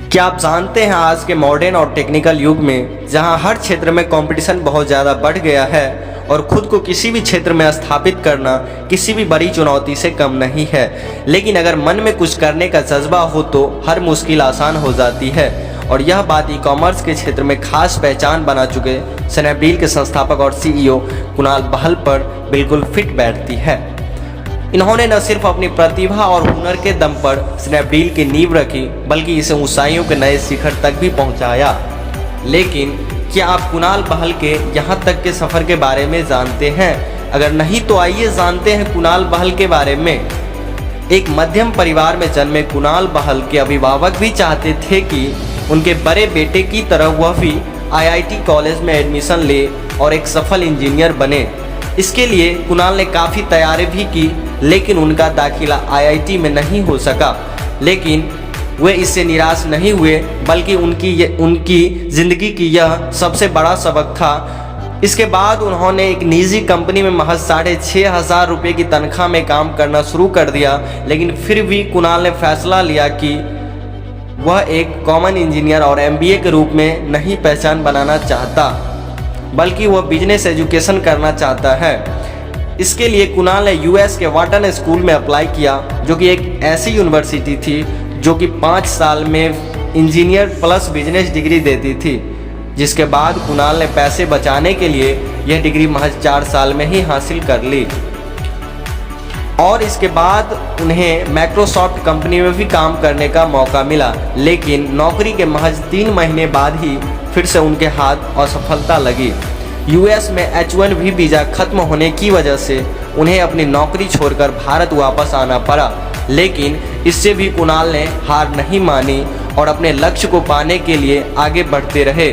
क्या आप जानते हैं आज के मॉडर्न और टेक्निकल युग में जहां हर क्षेत्र में कंपटीशन बहुत ज़्यादा बढ़ गया है और खुद को किसी भी क्षेत्र में स्थापित करना किसी भी बड़ी चुनौती से कम नहीं है, लेकिन अगर मन में कुछ करने का जज्बा हो तो हर मुश्किल आसान हो जाती है। और यह बात ई कॉमर्स के क्षेत्र में खास पहचान बना चुके स्नैपडील के संस्थापक और CEO कुणाल बहल पर बिल्कुल फिट बैठती है। इन्होंने न सिर्फ अपनी प्रतिभा और हुनर के दम पर स्नैपडील की नींव रखी, बल्कि इसे ऊंचाइयों के नए शिखर तक भी पहुंचाया। लेकिन क्या आप कुणाल बहल के यहाँ तक के सफ़र के बारे में जानते हैं? अगर नहीं तो आइए जानते हैं कुणाल बहल के बारे में। एक मध्यम परिवार में जन्मे कुणाल बहल के अभिभावक भी चाहते थे कि उनके बड़े बेटे की तरह वह भी IIT कॉलेज में एडमिशन ले और एक सफल इंजीनियर बने। इसके लिए कुणाल ने काफ़ी तैयारी भी की, लेकिन उनका दाखिला IIT में नहीं हो सका। लेकिन वे इससे निराश नहीं हुए, बल्कि उनकी ज़िंदगी की यह सबसे बड़ा सबक था। इसके बाद उन्होंने एक निजी कंपनी में महज 6,500 रुपये की तनख्वाह में काम करना शुरू कर दिया। लेकिन फिर भी कुणाल ने फैसला लिया कि वह एक कॉमन इंजीनियर और MBA के रूप में नहीं पहचान बनाना चाहता, बल्कि वह बिजनेस एजुकेशन करना चाहता है। इसके लिए कुणाल ने US के वाटन स्कूल में अप्लाई किया, जो कि एक ऐसी यूनिवर्सिटी थी जो कि 5 साल में इंजीनियर प्लस बिजनेस डिग्री देती थी। जिसके बाद कुणाल ने पैसे बचाने के लिए यह डिग्री महज 4 साल में ही हासिल कर ली। और इसके बाद उन्हें माइक्रोसॉफ्ट कंपनी में भी काम करने का मौका मिला, लेकिन नौकरी के महज 3 महीने बाद ही फिर से उनके हाथ असफलता लगी। US में H1B वीज़ा खत्म होने की वजह से उन्हें अपनी नौकरी छोड़कर भारत वापस आना पड़ा। लेकिन इससे भी कुणाल ने हार नहीं मानी और अपने लक्ष्य को पाने के लिए आगे बढ़ते रहे।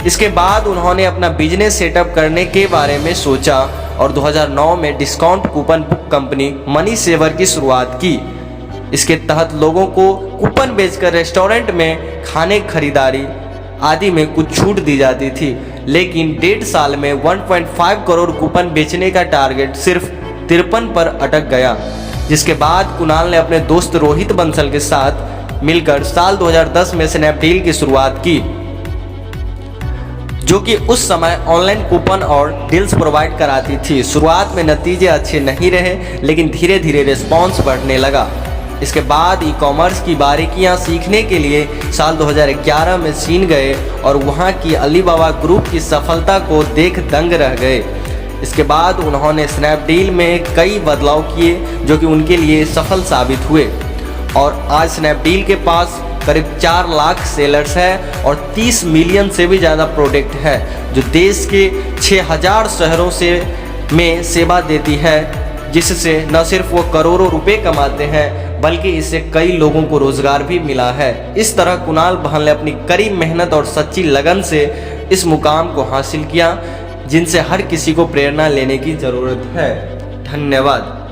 इसके बाद उन्होंने अपना बिजनेस सेटअप करने के बारे में सोचा और 2009 में discount coupon book company money saver की शुरुआत की। इसके तहत लोगों को कूपन बेचकर रेस्टोरेंट में खाने खरीदारी आदि में कुछ छूट दी जाती थी। लेकिन 1.5 साल में 1.5 करोड़ कूपन बेचने का टारगेट सिर्फ 53 पर अटक गया। जिसके बाद कुणाल ने अपने दोस्त रोहित बंसल के साथ मिलकर साल 2010 में स्नैपडील की शुरुआत की, जो कि उस समय ऑनलाइन कूपन और डील्स प्रोवाइड कराती थी। शुरुआत में नतीजे अच्छे नहीं रहे, लेकिन धीरे धीरे रिस्पॉन्स बढ़ने लगा। इसके बाद ई कॉमर्स की बारीकियां सीखने के लिए साल 2011 में चीन गए और वहां की अलीबाबा ग्रुप की सफलता को देख दंग रह गए। इसके बाद उन्होंने स्नैपडील में कई बदलाव किए, जो कि उनके लिए सफल साबित हुए। और आज स्नैपडील के पास करीब 4 लाख सेलर्स हैं और 30 मिलियन से भी ज़्यादा प्रोडक्ट है, जो देश के 6000 शहरों में सेवा देती है, जिससे न सिर्फ वो करोड़ों रुपए कमाते हैं, बल्कि इससे कई लोगों को रोजगार भी मिला है। इस तरह कुणाल बहल ने अपनी कड़ी मेहनत और सच्ची लगन से इस मुकाम को हासिल किया, जिनसे हर किसी को प्रेरणा लेने की ज़रूरत है। धन्यवाद।